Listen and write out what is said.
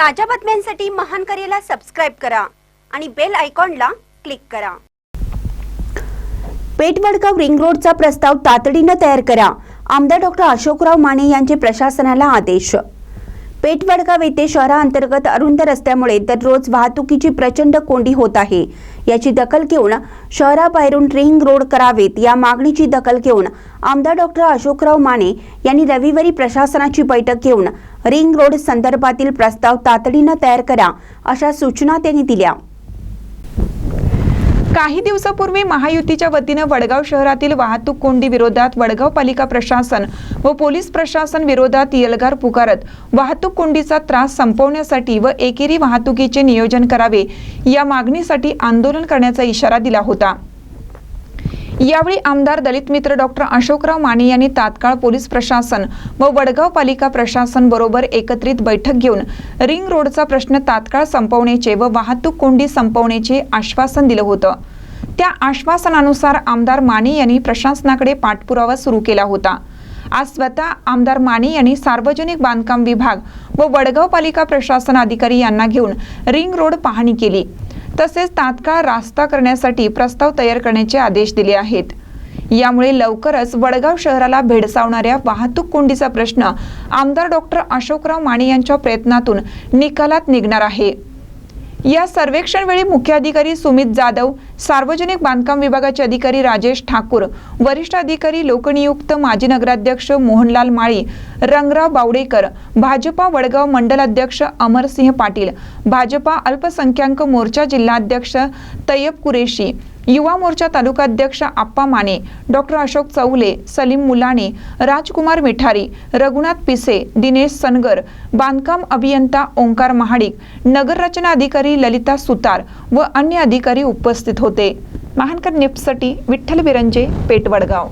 ताज्या बातम्यांसाठी महान करेला सबस्क्राइब करा आणि बेल आयकॉनला क्लिक करा। पेठ-वडगाव रिंग रोडचा प्रस्ताव तातडीने तयार करा, आमदार डॉक्टर अशोकराव माने यांचे प्रशासनाला आदेश। पेठ-वडगाव येथे शहरांतर्गत अरुंद रस्त्यामुळे दररोज वाहतुकीची प्रचंड कोंडी होत आहे। याची दखल घेऊन शहराबाहेरून रिंग रोड करावेत या मागणीची दखल घेऊन आमदार डॉक्टर अशोकराव माने यांनी रविवारी प्रशासनाची बैठक घेऊन रिंग रोड संदर्भातील प्रस्ताव तातडीने तयार करा अशा सूचना त्यांनी दिल्या। काही दिवसापूर्वी महायुतीच्या वतीने वडगाव शहरातील वाहतूक कोंडी विरोधात वडगाव पालिका प्रशासन व पोलीस प्रशासन विरोधात यलगार पुकारत वाहतूक कोंडीचा त्रास संपवण्यासाठी व एकेरी वाहतुकीचे नियोजन करावे या मागणीसाठी आंदोलन करण्याचा इशारा दिला होता। यावेळी आमदार दलित मित्र डॉक्टर अशोकराव माने यांनी तात्काळ पोलीस प्रशासन व वडगाव पालिका प्रशासन बरोबर एकत्रित बैठक घेऊन रिंग रोडचा प्रश्न तात्काळ संपवण्याचे व वाहतूक कोंडी संपवण्याचे आश्वासन दिलं होतं। त्या आश्वासनानुसार आमदार माने यांनी प्रशासनाकडे पाठपुरावा सुरू केला होता। आज स्वतः आमदार माने यांनी सार्वजनिक बांधकाम विभाग व वडगाव पालिका प्रशासन अधिकारी यांना घेऊन रिंग रोड पाहणी केली, तसेच तात्काळ रास्ता करण्यासाठी प्रस्ताव तयार करण्याचे आदेश दिले आहेत। यामुळे लवकरच वडगाव शहराला भेडसावणाऱ्या वाहतूक कोंडीचा प्रश्न आमदार डॉक्टर अशोकराव माने यांच्या प्रयत्नातून निकालात निघणार आहे। या सर्वेक्षण वेळी मुख्य अधिकारी सुमित जाधव, सार्वजनिक बांधकाम विभागाचे अधिकारी राजेश ठाकूर, वरिष्ठ अधिकारी लोकनियुक्त माजी नगराध्यक्ष मोहनलाल माळी, रंगराव बावडेकर, भाजपा वडगाव मंडल अध्यक्ष अमरसिंह पाटील, भाजपा अल्पसंख्याक मोर्चा जिल्हाध्यक्ष तैयब कुरेशी, युवा मोर्चा तालुकाध्यक्ष आप्पा माने, डॉक्टर अशोक चौले, सलीम मुलानी, राजकुमार मिठारी, रघुनाथ पिसे, दिनेश सनगर, बांधकाम अभियंता ओंकार महाडिक, नगररचना अधिकारी ललिता सुतार व अन्य अधिकारी उपस्थित होते। महानकर न्यूजसाठी विठ्ठल बिरंजे, पेठ वडगाव।